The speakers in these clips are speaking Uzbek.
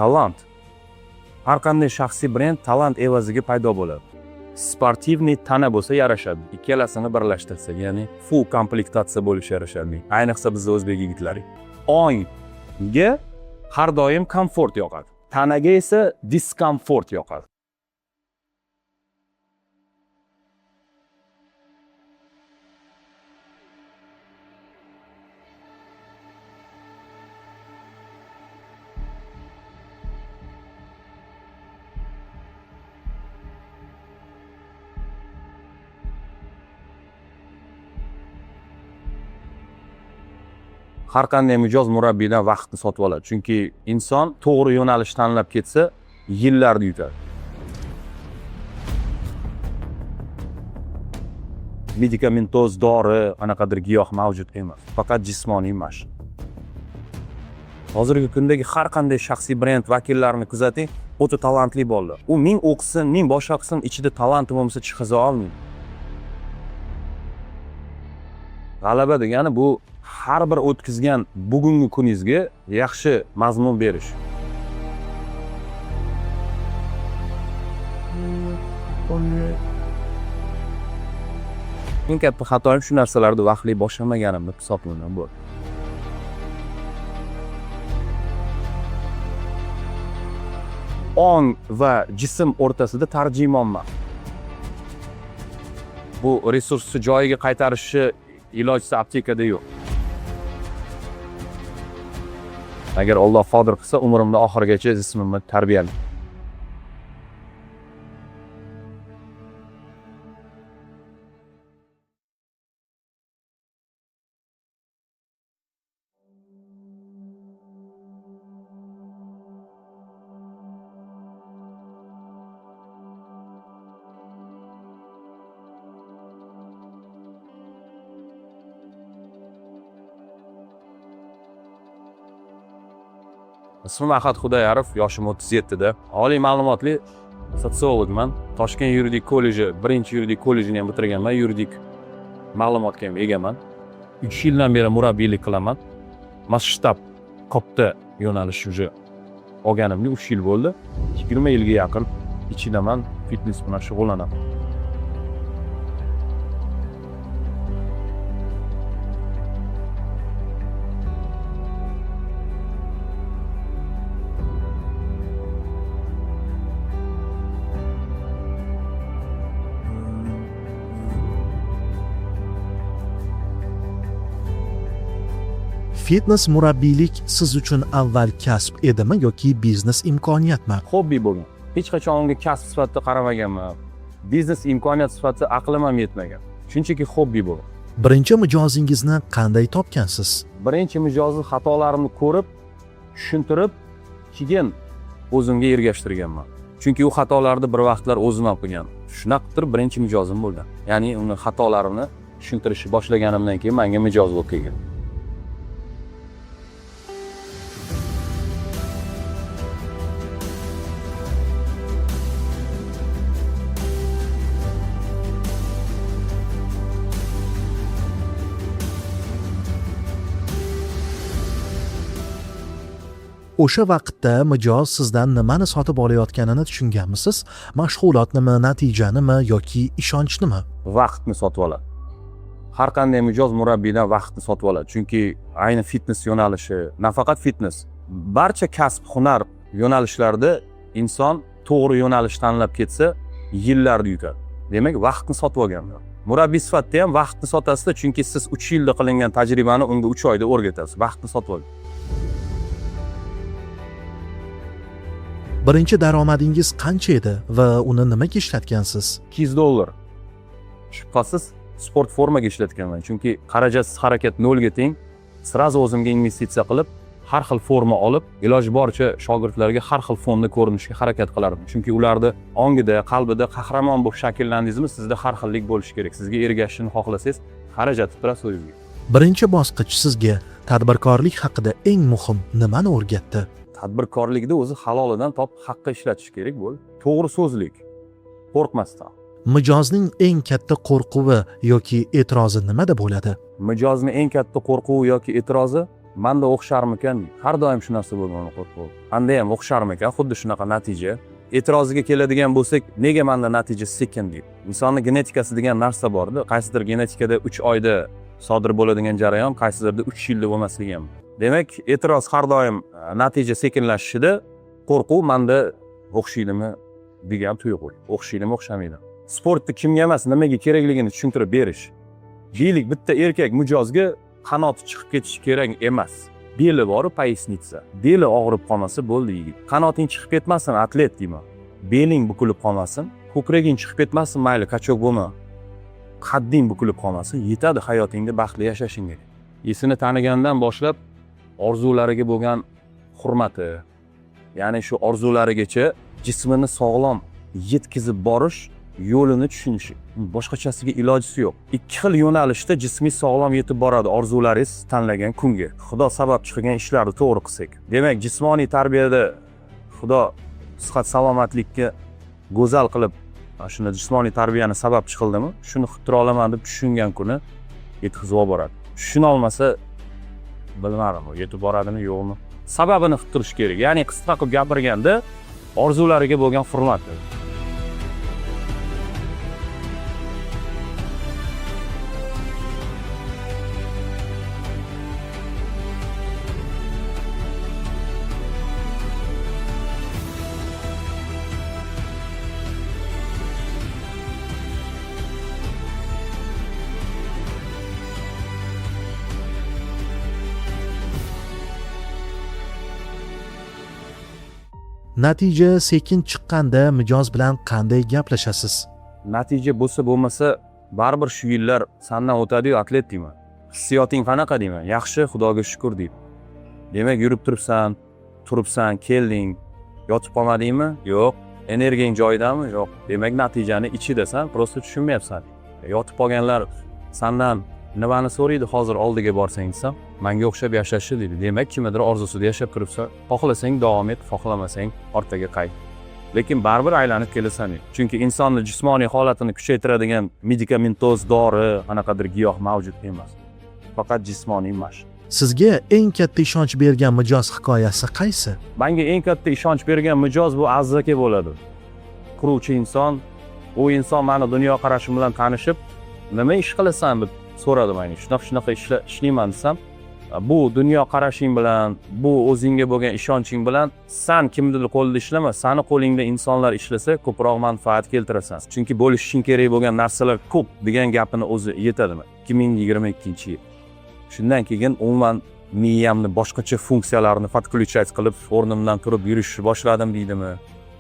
talant. Har qanday shaxsiy brend talant evaziga paydo bo'ladi. Sportivniy tana bo'lsa yarashadi. Ikkalasini birlashtirsak, ya'ni full komplektatsiya bo'lishi yarashadi. Ayniqsa bizning o'zbek yigitlari. Ongga har doim komfort yoqadi. Tanaga esa diskomfort yoqadi. Har qanday mijoz murabbiydan vaqtni sotib oladi. Chunki inson to'g'ri yo'nalish tanlab ketsa, yillarni yutadi. Medikamentoz, dori, anaqadir giyoh mavjud emas. Faqat jismoniy mashq. Hozirgi kundagi har qanday shaxsiy brend vakillarini kuzating, o'ta talantli bolalar. U ming o'qisin, ming boshqa qilsin, ichida talanti bo'lmasa chiqiza olmaydi. G'alaba degani bu har bir o'tkazgan bugungi kuningizga yaxshi mazmun berish. Eng katta xatoim shu narsalarni vaqtli boshlamaganimni hisoblanadi bu. Ong va jism o'rtasida tarjimonman. Bu resursni joyiga qaytarishi ilojsiz aptekada yo'q. Agar Alloh qodir qilsa, umrimda oxirigacha jismimni tarbiyalayman. Ismim Ahad Xudoyorov, yoshim 37 da. Oliy ma'lumotli sotsiologman. Toshkent yuridik kolleji, birinchi yuridik kollejini ham bitirganman. Yuridik ma'lumotga ham egaman. 3 yildan beri murabbiylik qilaman. Masshtab katta yo'nalish уже olganimga 3 yil bo'ldi. 20 yilga yaqin ichida men fitness bilan shug'ullanaman. Fitness murabbiylik siz uchun avval kasb edimi yoki biznes imkoniyatmi? Hobbi bo'lgan. Hech qachon unga kasb sifatida qaramaganman. Biznes imkoniyat sifatida aqlim ham yetmagan. Shunchaki hobbi bo'lgan. Birinchi mijozingizni qanday topgansiz? Birinchi mijozni xatolarimni ko'rib, tushuntirib, keyin o'zimga ergashtirganman. Chunki u xatolarni bir vaqtlar o'zim ham qilgan. Shunaqa qilib birinchi mijozim bo'lgan. Ya'ni uni xatolarini tushuntirishni boshlaganimdan keyin menga mijoz bo'lib kelgan. O'sha vaqtda mijoz sizdan nimani sotib olayotganini tushunganmisiz? Mashg'ulotnimi, natijanimi yoki ishonchnimi? Vaqtni sotib oladi. Har qanday mijoz murabbiydan vaqtni sotib oladi. Chunki ayni fitness yo'nalishi, nafaqat fitness, barcha kasb, hunar yo'nalishlarida inson to'g'ri yo'nalish tanlab ketsa, yillarni yutadi. Demak, vaqtni sotib olganman. Murabbiy sifatida ham vaqtni sotasizlar, chunki siz 3 yilda qilingan tajribani unga 3 oyda o'rgatasiz. Vaqtni sotib olasiz. Birinchi daromadingiz qancha edi va uni nimaga ishlatgansiz? $200. Shubhasiz sport formaga ishlatganman. Chunki xarajatsiz harakat nolga teng. Sirazu o'zimga investitsiya qilib, har xil forma olib, iloji boricha shogirdlarga har xil fonda ko'rinishga harakat qilardim. Chunki ularni ongida, qalbida qahramon bo'lib shakllandingizmi, sizda har xillik bo'lishi kerak. Sizga ergashishni xohlasangiz, xarajat turasiz o'zingizga. Birinchi bosqich sizga tadbirkorlik haqida eng muhim nimani o'rgatdi? Tadbirkorlikda o'zi halolidan top haqqa ishlatish kerak bo'ldi. To'g'ri so'zlik, qo'rqmasdan. Mijozning eng katta qo'rquvi yoki e'tirozi nimada bo'ladi? Mijozning eng katta qo'rquvi yoki e'tirozi manda o'xsharmikan? Har doim shu narsa bo'lganini qo'rquv. Manda ham o'xsharmikan xuddi shunaqa natija? E'tiroziga keladigan bo'lsak, nega manda natija sekin deydi. Insonning genetikasi degan narsa bor-da. Qaysidir genetikada 3 oyda sodir bo'ladigan jarayon, qaysidirda 3 yilda bo'lmasligi ham. Demak, e'tiroz har doim natija sekinlashishida qo'rquv manda o'xshaydimi degan tuyg'u. O'xshaydimi, o'xshamaydi. Sportni kimga emas, nimaga kerakligini tushuntirib berish. Deylik, bitta erkak mijozga qanoti chiqib ketishi kerak emas. Beli bor, poyesnitsa. Beli og'rib qolmasa bo'ldi yigit. Qanoting chiqib ketmasin, atlet deyman. Beling bukilib qolmasin, ko'kraging chiqib ketmasin, mayli kachok bo'lma. Qadding bukilib qolmasin, yetadi hayotingda baxtli yashashingga. Esini tanigandan boshlab orzulariga bo'lgan hurmati, ya'ni shu orzularigacha jismini sog'lom yetkazib borish yo'lini tushunishi. Boshqachasiga ilojisi yo'q. Ikki xil yo'nalishda jismiy sog'lom yetib boradi orzularingiz tanlagan kunga. Xudo sababchi qilgan ishlarni to'g'ri qilsak. Demak, jismoniy tarbiyada Xudo sihat salomatlikka go'zal qilib, shuni jismoniy tarbiyani sababchi qildimi? Shuni qilib olaman deb tushungan kuni yetkazib boradi. Tushuna olmasa bilmadim, yetib boradimi, yo'qmi? Sababini qilib turish kerak. Ya'ni qisqa qilib gapirganda, orzulariga bo'lgan hurmat. Natija sekin chiqqanda mijoz bilan qanday gaplashasiz? Natija bo'lsa bo'lmasa, baribir shu yillar sandan o'tadi-yu, atlet deyman. Hissiyoting qanaqa deyman? Yaxshi, Xudoga shukr deydi. Demak, yurib turibsan, kelding, yotib qolmadingmi? Yo'q. Energiyang joyidami? Yo'q. Demak, natijani ichidasan, prosta tushunmayapsan. Yotib qolganlar sandan nimani so'raydi hozir oldiga borsang desam, menga o'xshab yashashni deydi. Demak, kimnidir orzusida yashab turibsan, xohlasang davom et, xohlamasang ortga qayt. Lekin baribir aylanib kelasan. Chunki insonning jismoniy holatini kuchaytiradigan medikamentoz, dori, qanaqadir giyoh mavjud emas. Faqat jismoniy mashq. Sizga eng katta ishonch bergan mijoz hikoyasi qaysi? Menga eng katta ishonch bergan mijoz bu Aziz aka bo'ladi. Quruvchi inson, u inson meni dunyo qarashim bilan tanishib, nima ish qilasan deb so'radi menga. Shunaqa ishlayman desam, bu dunyo qarashing bilan, bu o'zingga bo'lgan ishonching bilan sen kimnidir qo'lida ishlama, seni qo'lingda insonlar ishlasa ko'proq manfaat keltirasan. Chunki bo'lishing kerak bo'lgan narsalar ko'p degan gapini o'zi yetadimi? 2022-yil. Shundan keyin umuman miyamni boshqacha funksiyalarini podключать qilib, o'rnimdan turib yurishni boshladim deydimi?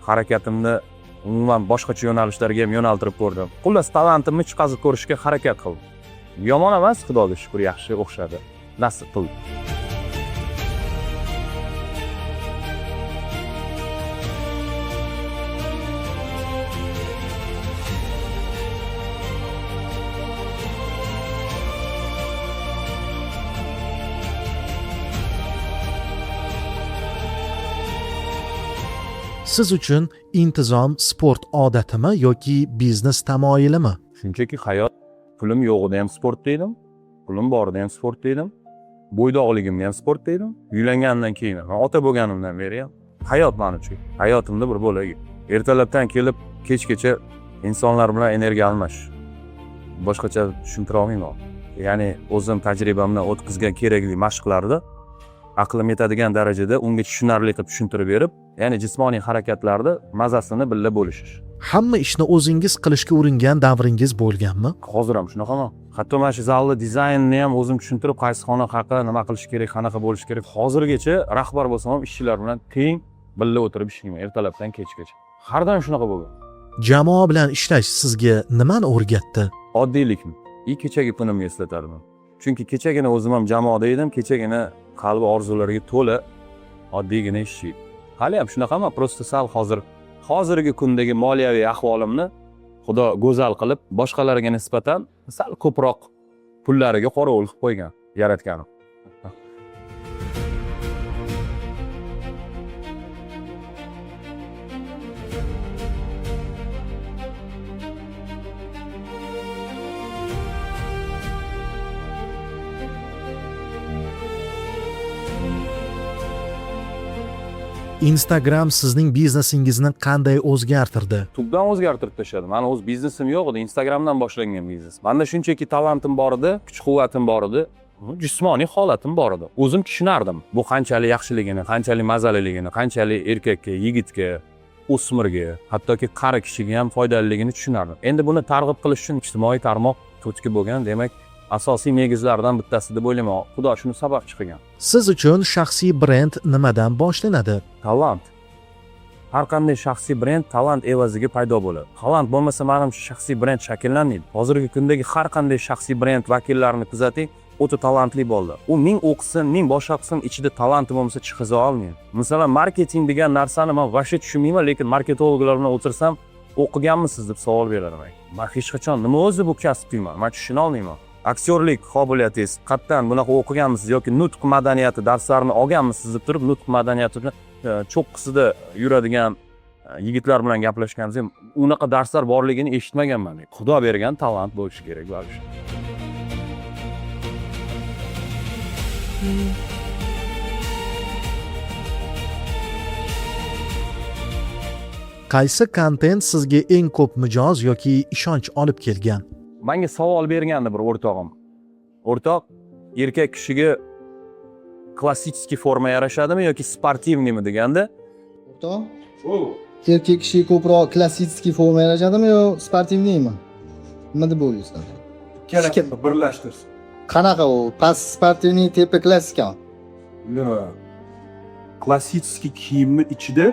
Harakatimni umuman boshqacha yo'nalishlarga ham yo'naltirib ko'rdim. Xullas, talentimni chiqazib ko'rishga harakat qildim. Yomon emas, Xudoga shukr, yaxshi o'xshadi. Nasib qildi. Siz uchun intizom sport odatimi yoki biznes tamoyilimi? Shunchaki hayot, pulim yo'g'ida ham sport deydim, pulim borida ham sport deydim, bo'ydoqligimda ham sport deydim, uylangandan keyin ham, ota bo'lganimdan beri ham hayot men uchun, hayotimda bir bo'lagi. Ertalabdan kelib kechgacha insonlar bilan energiya almash. Boshqacha tushuntira olmayman. Ya'ni o'zim tajribamdan o'tkazgan kerakli mashqlarda aqlim yetadigan darajada unga tushunarli qilib tushuntirib berib, ya'ni jismoniy harakatlarda mazasini billa bo'lishish. Hamma ishni o'zingiz qilishga uringan davringiz bo'lganmi? Hozir ham shunaqami? Hatto mana shu zalni dizaynini ham o'zim tushuntirib, qaysi xona haqida nima qilish kerak, qanaqa bo'lish kerak. Hozirgacha rahbar bo'lsam ham ishchilar bilan teng billa o'tirib ishlayman ertalabdan kechgacha. Har doim shunaqa bo'lgan. Jamoa bilan ishlash sizga nimani o'rgatdi? Oddiylikni. Kechagi kunimni eslatadi. Chunki kechagina o'zim ham jamoada edim, kechagina qalbi orzulariga to'la oddiygina ishlaydi. Hali ham shunaqami? Prosta sal hozirgi kundagi moliyaviy ahvolimni Xudo go'zal qilib, boshqalarga nisbatan sal ko'proq pullariga qorovul qilib qo'ygan, yaratganim. Instagram sizning biznesingizni qanday o'zgartirdi? Tubdan o'zgartirib tashladi. Mani o'z biznesim yo'q edi, Instagramdan boshlangan biznes. Menda shunchaki talentim bor edi, kuch-quvvatim bor edi, jismoniy holatim bor edi. O'zim tushunardim. Bu qanchalik yaxshiligini, qanchalik mazaliligini, qanchalik erkakka, yigitga, o'smirga, hattoki qari kishiga ham foydaliligini tushunardim. Endi buni targ'ib qilish uchun ijtimoiy tarmoq to'tki bo'lgan, demak, asosiy negizlardan bittasi deb o'ylayman. Xudo shuni sababchi qilgan. Siz uchun shaxsiy brend nimadan boshlanadi? Talant. Har qanday shaxsiy brend talant evaziga paydo bo'ladi. Talant bo'lmasa, menimcha shaxsiy brend shakllanmaydi. Hozirgi kundagi har qanday shaxsiy brend vakillarini kuzating, o'ta talantli bo'ldi. U ming o'qisin, ming boshqa qilsin, ichida talanti bo'lmasa chiqiza olmaydi. Masalan, marketing degan narsani men vaqti tushunmayman, lekin marketologlar bilan o'tirsam, o'qiganmisiz deb savol beraman. Men hech qachon nima o'zi bu kasb deyman, men tushuna olmayman. Aktyorlik qobiliyatingiz qatdan bunaqa o'qiganmisiz yoki nutq madaniyati darslarini olganmisiz deb turib, nutq madaniyatini cho'qqisida yuradigan yigitlar bilan gaplashganimizda unaqa darslar borligini eshitmaganman. Xudo bergan talant bo'lishi kerak baribir. Qaysi kontent sizga eng ko'p mijoz yoki ishonch olib kelgan? Menga savol bergandi bir o'rtog'im. O'rtoq, erkak kishiga klassik forma yarashadimi yoki sportivnimi deganda, O'rtoq, erkak kishi ko'proq klassik forma yarashadimi yo sportivniymi? Nima deb o'ylaysiz? Ikkalasini birlashtirsin. Qanaqa u? Past sportivniy, tepa klassikami? Yo'q. Klassik kiyimni ichida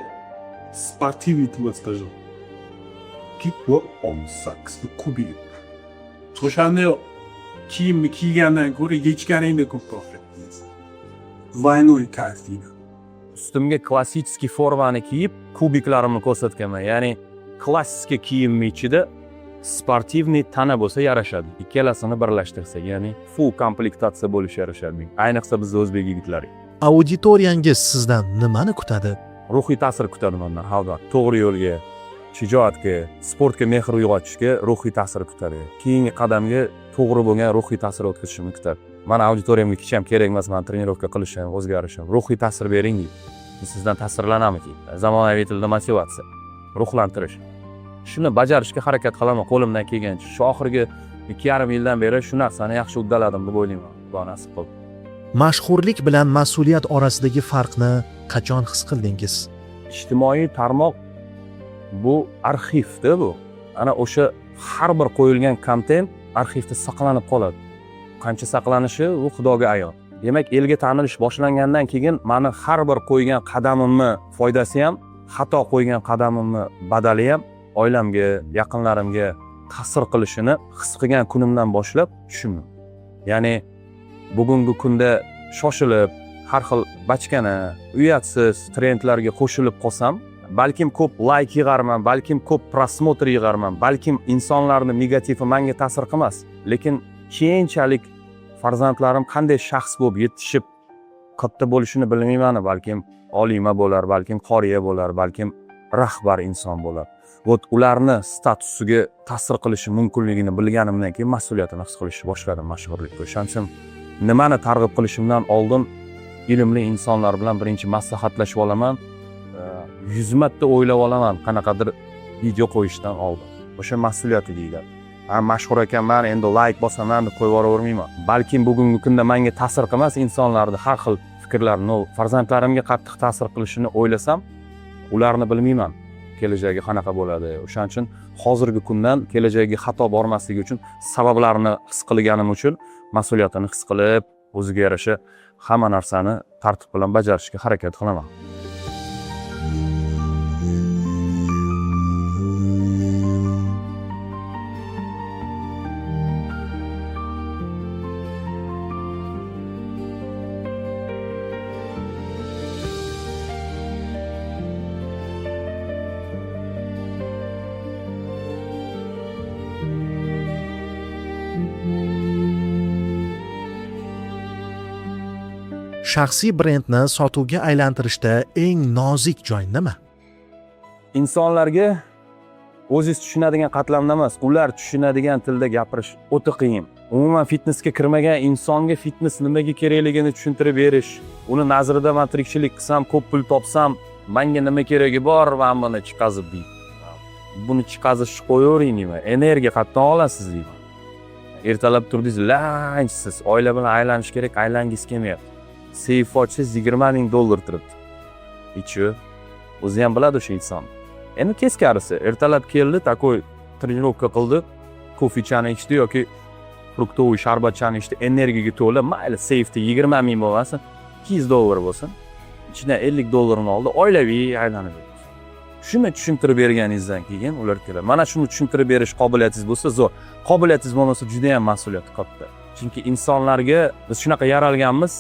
sportivniy tuvastajim. Kit va 18 kubik. O'shanday kiyimni kiygandan ko'ra yechganingda ko'proq ketadi. Vaynoy kayfiydi. ustimga klassik formani kiyib, kubiklarimni ko'rsatganman. Ya'ni klassik kiyimni ichida sportivniy tana bo'lsa yarashadi. Ikkalasini birlashtirsak, ya'ni full komplektatsiya bo'lishi yarashadi. Ayniqsa biz o'zbek yigitlari. Auditoriyangiz sizdan nimani kutadi? Ruhiy ta'sir kutadi mendan, albatta. To'g'ri yo'lga, shijoatga, sportga mehr uyg'otishga ruhiy ta'sir kutadi. Keyingi qadamga to'g'ri bo'lgan ruhiy ta'sir o'tkazishimni kutadi. Mana auditoriyamga hech ham kerak emas, men trenirovka qilishim, o'zgarishim. Ruhiy ta'sir bering. Sizdan ta'sirlanamiki. Zamonaviy tilda motivatsiya, ruhlantirish. Shuni bajarishga harakat qilaman qo'limdan kelgancha. Shu oxirgi 2,5 yildan beri shu narsani yaxshi uddaladim deb o'ylayman. Xudo nasib qildi. Mashhurlik bilan mas'uliyat orasidagi farqni qachon his qildingiz? Ijtimoiy tarmoq bu arxivda bu. Ana o'sha har bir qo'yilgan kontent arxivda saqlanib qoladi. Qancha saqlanishi u Xudoga ayon. Demak, elga tanilish boshlangandan keyin meni har bir qo'ygan qadamimni foydasi ham, xato qo'ygan qadamimni badali ham oilamga, yaqinlarimga ta'sir qilishini his qilgan kunimdan boshlab tushundim. Ya'ni bugungi kunda shoshilib, har xil bachkana, uyatsiz trendlarga qo'shilib qolsam, balkim ko'p like yig'arman, balkim ko'p prosmotr yig'arman, balkim insonlarning negativi menga ta'sir qilmas. Lekin keyinchalik farzandlarim qanday shaxs bo'lib yetishib katta bo'lishini bilmayman, balkim olima bo'lar, balkim qoriya bo'lar, balkim rahbar inson bo'lar. Ularni statusiga ta'sir qilishi mumkinligini bilganimdan keyin mas'uliyatini his qilishni boshladim mashhurlikka. O'shaning uchun nimani targ'ib qilishimdan oldin ilmli insonlar bilan birinchi maslahatlashib olaman. 100 marta o'ylab olaman qanaqadir video qo'yishdan oldin. O'sha mas'uliyat deyiladi. Mashhur ekanman, endi like bosaman deb qo'yib yuboravermayman. Balkim bugungi kunda menga ta'sir qilmas insonlarning har xil fikrlarini, farzandlarimga qattiq ta'sir qilishini o'ylasam, ularni bilmayman. Kelajagi qanaqa bo'ladi. O'shaning uchun hozirgi kundan kelajagiga xato bormasligi uchun sabablarini his qilganim uchun mas'uliyatini his qilib, o'ziga yarasha hamma narsani tartib bilan bajarishga harakat qilaman. Shaxsiy brendni sotuvga aylantirishda eng nozik joy nima? Insonlarga o'zingiz tushunadigan qatlamda emas, ular tushunadigan tilda gapirish o'ta qiyin. Umuman fitnessga kirmagan insonga fitness nimaga kerakligini tushuntirib berish, uni nazarida men tirikchilik qilsam, ko'p pul topsam, menga nima keragi bor, men buni chiqazib deydi. Buni chiqazishni qo'yavering deyman. Energiya qayerdan olasiz deyman. Ertalab turdingiz, lanchsiz, oila bilan aylanish kerak, aylangiz kelmayapti. Seyf ochsangiz $20,000 turibdi. Ichi o'zi ham biladi o'sha inson. Endi teskarisi, ertalab keldi, takoy trenirovka qildi, kofechani ichdi yoki fruktoviy sharbatchani ichdi, energiyaga to'la, mayli seyfda 20,000 bo'lmasin, $200 bo'lsin. Ichidan $50 oldi, oilaviy aylanib yurdi. Shuni tushuntirib berganingizdan keyin ular keladi. Mana shuni tushuntirib berish qobiliyatingiz bo'lsa, zo'r. Qobiliyatingiz bo'lmasa, juda ham mas'uliyat katta. Chunki insonlarga biz shunaqa yaralganmiz,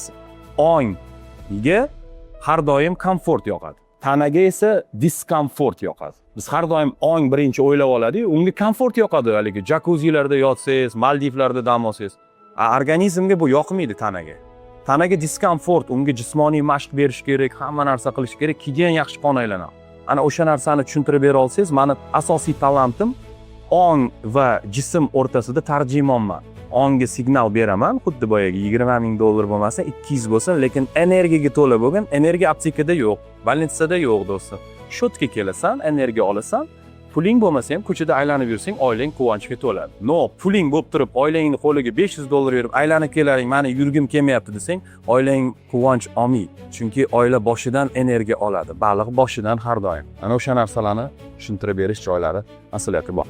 ongga har doim komfort yoqadi. Tanaga esa diskomfort yoqadi. Biz har doim ong birinchi o'ylab oladi-yu, unga komfort yoqadi, haligi jakuzilarda yotsangiz, Maldivlarda dam olsangiz. Organizmga bu yoqmaydi tanaga. Tanaga diskomfort, unga jismoniy mashq berish kerak, hamma narsa qilish kerak, keyin yaxshi qon aylanadi. Ana o'sha narsani tushuntirib bera olsangiz, meni asosiy talantim ong va jism o'rtasida tarjimonman. Ongga signal beraman, xuddi boyagi $20,000 bo'lmasa, 200 bo'lsin, lekin energiyaga to'la bo'lgan, energiya aptekada yo'q, bolnitsada yo'q do'stlar. Shotga kelasan, energiya olasan, puling bo'lmasa ham ko'chada aylanib yursang, oilang quvonchga to'ladi. No, puling bo'lib turib, oilangning qo'liga $500 berib, aylanib kelaring, meni yurgim kelmayapti desang, oilang quvonch olmaydi. Chunki oila boshidan energiya oladi, baliq boshidan har doim. Ana o'sha narsalarni tushuntirib berish joylari mas'uliyati bor.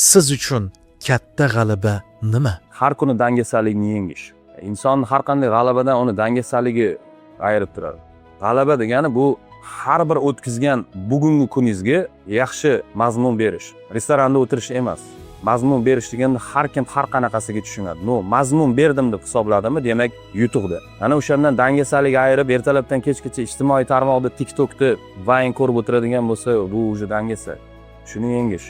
Siz uchun katta g'alaba nima? Har kuni dangasalikni yengish. Inson har qanday g'alabadan uni dangasaligi ayirib turadi. G'alaba degani bu har bir o'tkazgan bugungi kuningizga yaxshi mazmun berish. Restoranda o'tirish emas. Mazmun berish deganda har kim har qanaqasiga tushunadi. No, mazmun berdim deb hisobladimi, demak yutuqda. Ana o'shandan dangasalik ayirib ertalabdan kechgacha ijtimoiy tarmoqda, TikTokda vayn ko'rib o'tiradigan bo'lsa, bu o'zi dangasa. Shuni yengish.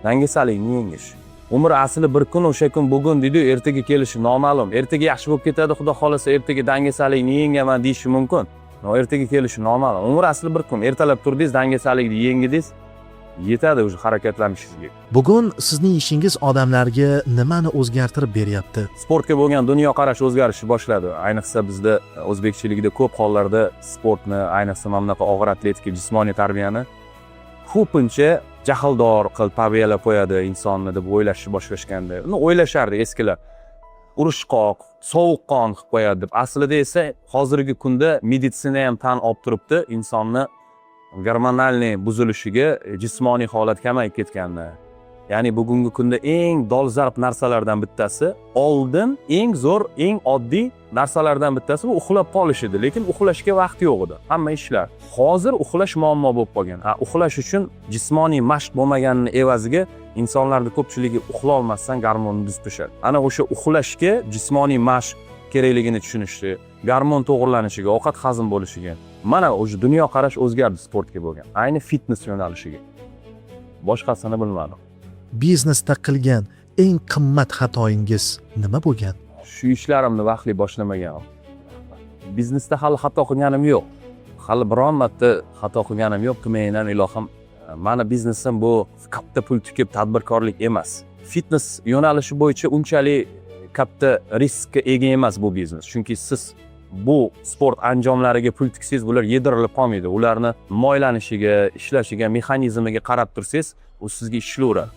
Dangasalikni yengish. Umr asli bir kun, o'sha kun bugun deydi, ertaga kelishi noma'lum. Ertaga yaxshi bo'lib ketadi, Xudo xolasa ertaga dangasalikni yengaman deyishi mumkin. No, ertaga kelishi noma'lum. Umr asli bir kun. Ertalab turdingiz, dangasalikni yengidingiz, yetadi o'sha harakatlanishingizga. Bugun sizning ishingiz odamlarga nimani o'zgartirib beryapti? Sportga bo'lgan dunyoqarash o'zgarishni boshladi. Ayniqsa bizda o'zbekchiligida ko'p hollarda sportni, ayniqsa mana bunaqa og'ir atletika, jismoniy tarbiyani ko'pincha jahldor qilib tarbiyalab qo'yadi insonni deb o'ylashni boshlashganda. Uni o'ylashardi eskilar. Urushqoq, sovuqqon qilib qo'yadi deb. Aslida esa hozirgi kunda meditsina ham tan olib turibdi, insonni gormonalniy buzilishiga, jismoniy holat kamayib ketganini. Ya'ni bugungi kunda eng dolzarb narsalardan bittasi, oldin eng zo'r, eng oddiy narsalardan bittasi bu uxlab qolish edi, lekin uxlashga vaqt yo'q edi. Hamma ishlar. Hozir uxlash muammo bo'lib qolgan. Uxlash uchun jismoniy mashq bo'lmaganining evaziga insonlarning ko'pchiligi uxla olmasdan gormonni buzib tushadi. Ana o'sha uxlashga jismoniy mashq kerakligini tushunishi, gormon to'g'irlanishiga, ovqat hazm bo'lishiga. Mana o'sha dunyoqarash o'zgardi sportga bo'lgan. Ayni fitness yo'nalishiga. Boshqasini bilmadim. Biznesda qilgan eng qimmat xatoingiz nima bo'lgan? Shu ishlarimni vaqtli boshlamagan. Biznesda hali xato qilganim yo'q. Hali biron marta xato qilganim yo'q. Qilmayman ilohim. Mani biznesim bu katta pul tikib tadbirkorlik emas. Fitness yo'nalishi bo'yicha unchalik katta riskka ega emas bu biznes. Chunki siz bu sport anjomlariga pul tiksangiz, bular yedirilib qolmaydi. Ularni moylanishiga, ishlashiga, mexanizmiga qarab tursangiz, u sizga ishlayveradi.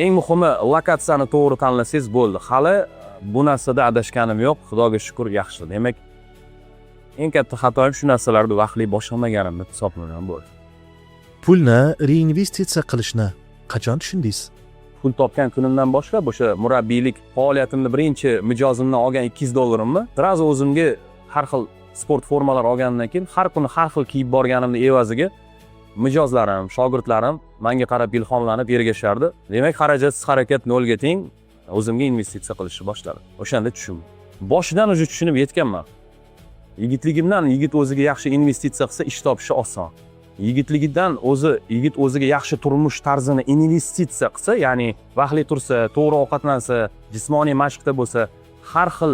Eng muhimi, lokatsiyani to'g'ri tanlasangiz bo'ldi. Hali bu narsada adashganim yo'q. Xudoga shukr, yaxshi. Demak, eng katta xatoim shu narsalarni vaqtli boshlamaganimni hisoblayman bo'ldi. Pulni reinvestitsiya qilishni qachon tushundingiz? Pul topgan kunimdan boshlab o'sha murabbiylik faoliyatimni birinchi mijozimdan olgan $200 sразу o'zimga har xil sport formalar olgandan keyin har kuni har xil kiyib borganimni evaziga mijozlarim, shogirdlarim menga qarab ilhomlanib ergashardi. Demak, xarajatsiz harakat nolga teng, o'zimga investitsiya qilishni boshladim. O'shanda tushundim. Boshidan o'zi tushunib yetganman. Yigitligimdan yigit o'ziga yaxshi investitsiya qilsa, ish topishi oson. Yigit o'ziga yaxshi turmush tarzini investitsiya qilsa, ya'ni vaqtli tursa, to'g'ri ovqatlansa, jismoniy mashqda bo'lsa, har xil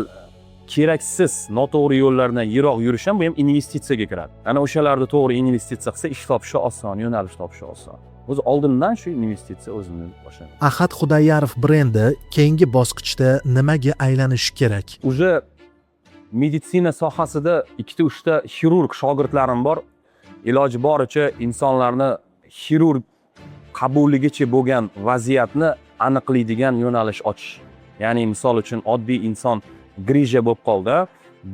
keraksiz noto'g'ri yo'llardan yiroq yurish ham bu ham investitsiyaga kiradi. Ana o'shalarni to'g'ri investitsiya qilsa, ish topishi oson, yo'nalish topishi oson. O'zi oldindan shu investitsiya o'zini boshlaydi. Ahad Xudoyarov brendi keyingi bosqichda nimaga aylanishi kerak? Uje meditsina sohasida 2-3 ta xirurg shogirdlarim bor. Iloji boricha insonlarni xirurg qabuligacha bo'lgan vaziyatni aniqlaydigan yo'nalish ochish. Ya'ni misol uchun oddiy inson grija bo'lib qoldi.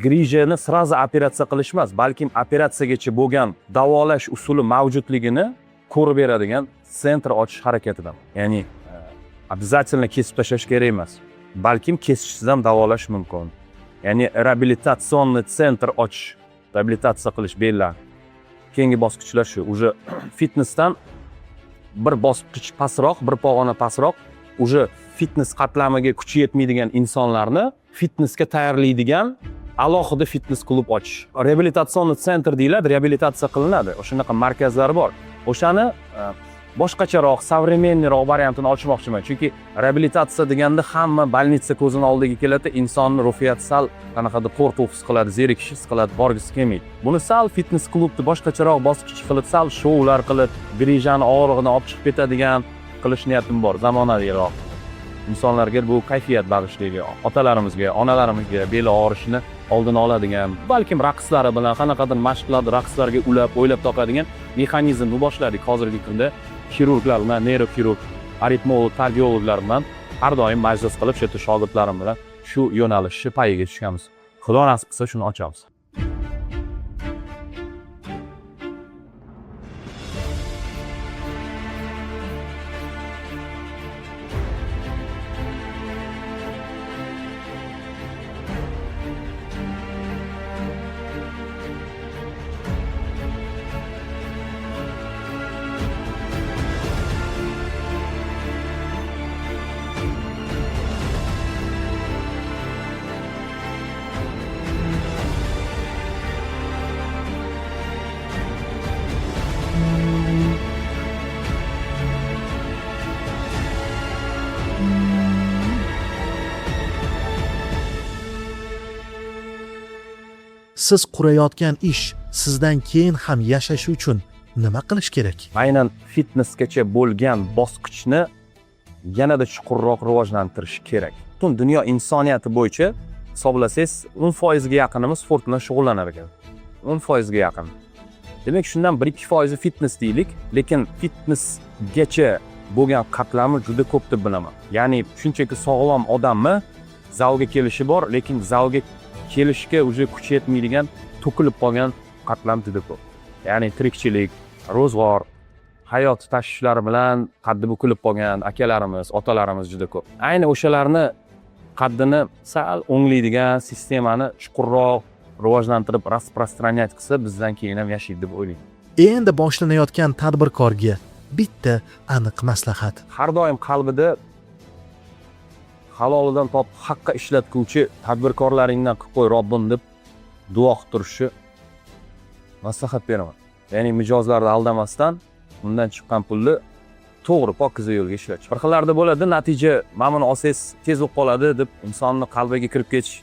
Grijani sraza operatsiya qilish emas, balkim operatsiyagacha bo'lgan davolash usuli mavjudligini ko'rib beradigan sentr ochish harakatidan. Ya'ni обязательно kesib tashlash kerak emas. Balkim kesishsiz ham davolash mumkin. Ya'ni reabilitatsion sentr ochish, reabilitatsiya qilish bellar. Keyingi bosqichlar shu. Uje fitnessdan bir bosqich pastroq, bir pog'ona pastroq, uje fitness qatlamiga kuchi yetmaydigan insonlarni fitnessga tayyorlaydigan alohida fitness klub ochish. Reabilitatsion sentr deyiladi, reabilitatsiya qilinadi. O'shanaqa markazlar bor. O'shani boshqacharoq, savremenniroq variantini ochmoqchiman. Chunki reabilitatsiya deganda hamma больница ko'zini oldiga keladi, insonni ruhiyati sal qanaqadir qo'rquv his qiladi, zerikish his qiladi, borgisi kelmaydi. Buni sal fitness klubni boshqacharoq bosqich qilib, sal shoular qilib, grijani og'rig'ini olib chiqib ketadigan qilish niyatim bor, zamonaviyroq. Insonlarga bu kayfiyat bag'ishlaydi. Otalarimizga, onalarimizga beli og'rishini oldini oladigan, balkim raqslari bilan qanaqadir mashqlarni raqslarga ulab, o'ylab topadigan mexanizmni boshladik hozirgi kunda. Xirurglar bilan, neyrokirurg, aritmolog, kardiologlar bilan har doim majlis qilib, shu yerda shogirdlarim bilan shu yo'nalishni payiga tushamiz. Xudo nasib qilsa shuni ochamiz. Siz qurayotgan ish sizdan keyin ham yashashi uchun nima qilish kerak? Aynan fitnessgacha bo'lgan bosqichni yanada chuqurroq rivojlantirish kerak. Butun dunyo insoniyati bo'yicha hisoblasangiz 10% ga yaqinimiz sport bilan shug'ullanar ekan. 10% ga yaqin. Demak, shundan 1-2% fitness deylik, lekin fitnessgacha bo'lgan qatlami juda ko'p deb bilaman. Ya'ni shunchaki sog'lom odammi zalga kelishi bor, lekin zalga kelishga uje kuchi yetmaydigan, to'kilib qolgan qatlam juda ko'p. Ya'ni tirikchilik, ro'zg'or, hayot tashvishlari bilan qaddi bukilib qolgan akalarimiz, otalarimiz juda ko'p. Ayni o'shalarni qaddini sal o'nglaydigan sistemani chuqurroq rivojlantirib, распространять qilsa, bizdan keyin ham yashaydi deb o'ylayman. Endi boshlanayotgan tadbirkorga bitta aniq maslahat. Har doim qalbida halolidan topib haqqa ishlatguvchi tadbirkorlaringdan qilib qo'y Robbim deb duo qilib turishni maslahat beraman. Ya'ni mijozlarni aldamasdan undan chiqqan pulni to'g'ri pokiza yo'lga ishlatish. Bir xillarda bo'ladi, natija mana buni olsangiz tez bo'lib qoladi deb insonni qalbiga kirib ketish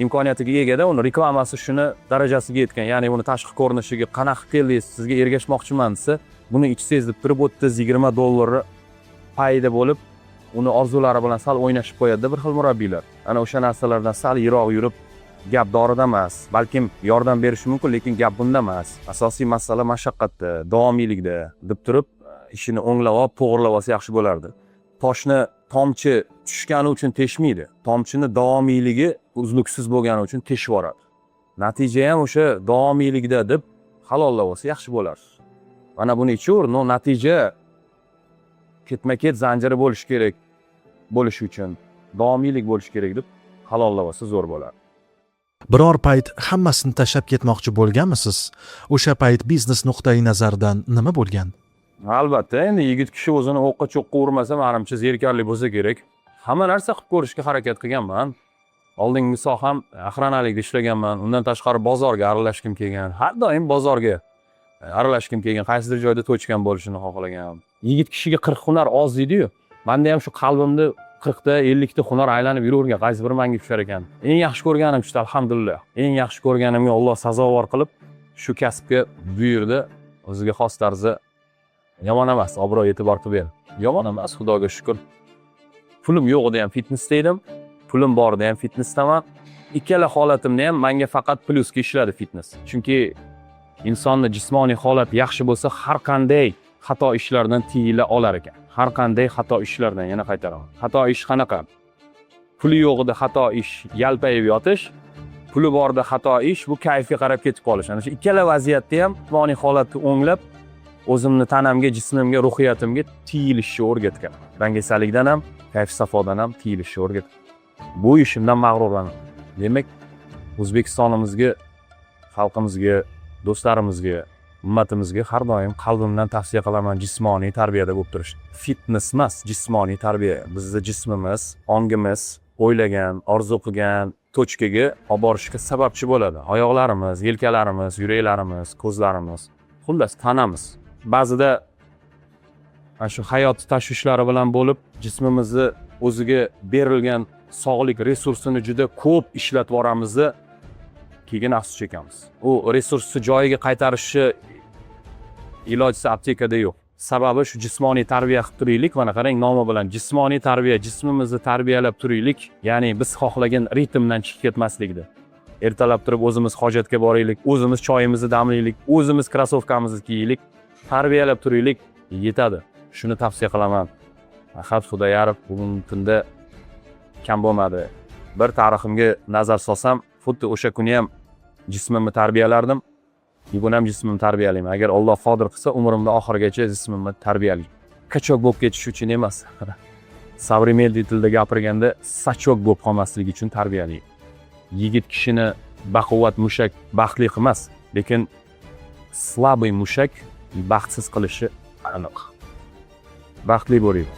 imkoniyatiga egada, uni reklamasi shuni darajasiga yetgan. Ya'ni uni tashqi ko'rinishiga qanaqa qildingiz, sizga ergashmoqchiman desa, buni ichsangiz deb turib 30-20 dollar payda bo'lib, uni orzulari bilan sal o'ynashib qo'yadi bir xil murabbiylar. Ana o'sha narsalardan sal yiroq yurib, gap dorida emas, balkim yordam berishi mumkin, lekin gap bunda emas. Asosiy masala mashaqqatda, davomiylikda deb turib, ishini o'nglab olib, to'g'rilab olsa yaxshi bo'lardi. Toshni tomchi tushgani uchun teshmaydi. Tomchini davomiyligi uzluksiz bo'lgani uchun teshib yuboradi. Natija ham o'sha davomiylikda deb halollab olsa yaxshi bo'lar. Mana buni ichaver, no natija ketma-ket zanjiri bo'lishi kerak. Bo'lishi uchun davomiylik bo'lishi kerak deb halollab olsa zo'r bo'ladi. Biror payt hammasini tashlab ketmoqchi bo'lganmisiz? O'sha payt biznes nuqtai nazaridan nima bo'lgan? Albatta, endi yigit kishi o'zini o'qqa cho'qqa urmasa, menimcha zerikarli bo'lsa kerak. Hamma narsa qilib ko'rishga harakat qilganman. Oldingi soham охранаlikda ishlaganman. Undan tashqari bozorga aralashkim kelgan. Har doim bozorga aralashkim kelgan. Qaysidir joyda to'chgan bo'lishini xohlagan. Yigit kishiga 40 hunar oz deydi-yu. Menda ham shu qalbimni 40 ta 50 ta hunar aylanib yuravergan, qaysi biri menga tushar ekan. Eng yaxshi ko'rganim shu, alhamdulillah. Eng yaxshi ko'rganimga Alloh sazovor qilib, shu kasbga buyurdi. O'ziga xos tarzda yomon emas, obro' e'tibor qilib berdi. Yomon emas, Xudoga shukr. Pulim yo'g'ida ham fitness dedim, pulim borida ham fitnessdaman. Ikkala holatimda ham menga faqat plyusga ishladi fitness. Chunki insonning jismoniy holati yaxshi bo'lsa, har qanday xato ishlardan tiyila olar ekan. Har qanday xato ishlardan, yana qaytaraman. Xato ish qanaqa? Puli yo'g'ida xato ish yalpayib yotish, puli borida xato ish bu kayfga qarab ketib qolish. Ana shu ikkala vaziyatda ham jismoniy holatni o'nglab, o'zimni tanamga, jismimga, ruhiyatimga tiyilishni o'rgatgan. Dangasalikdan ham, kayf safodan ham tiyilishni o'rgatgan. Bu ishimdan mag'rurman. Demak, O'zbekistonimizga, xalqimizga, do'stlarimizga, ummatimizga har doim qalbimdan tavsiya qilaman jismoniy tarbiyada bo'lib turishni. Fitness emas, jismoniy tarbiya. Bizning jismimiz, ongimiz o'ylagan, orzu qilgan tochkaga olib borishga sababchi bo'ladi. Oyoqlarimiz, yelkalarimiz, yuraklarimiz, ko'zlarimiz, xullas tanamiz. Ba'zida mana shu hayot tashvishlari bilan bo'lib, jismimizni o'ziga berilgan sog'lik resursini juda ko'p ishlatib yoramiz, keyin afsus chekamiz. U resursni joyiga qaytarishi ilojsiz aptekada yo'q. Sababi shu jismoniy tarbiya qilib turaylik, mana qarang nomi bilan jismoniy tarbiya, jismimizni tarbiyalab turaylik, ya'ni biz xohlagan ritmdan chiqib ketmaslikda. Ertalab turib o'zimiz hojatga boraylik, o'zimiz choyimizni damlaylik, o'zimiz krossovkamizni kiyaylik, tarbiyalab turaylik, yetadi. Shuni tavsiya qilaman. Ahad Xudoyarov bugun tunda kam bo'lmadi. Bir tariximga nazar solsam, xuddi o'sha kuni ham jismimni tarbiyalardim. Bugun ham jismimni tarbiyalayman. Agar Alloh qodir qilsa, umrimning oxirigacha jismimni tarbiyalayman. Kachok bo'lib ketish uchun emas. Savremenniy tilda gapirganda, sachok bo'lib qolmasligi uchun tarbiyalayman. Yigit kishini baquvvat mushak baxtli qilmas, lekin slabiy mushak baxtsiz qilishi aniq. Baxtli bo'ling.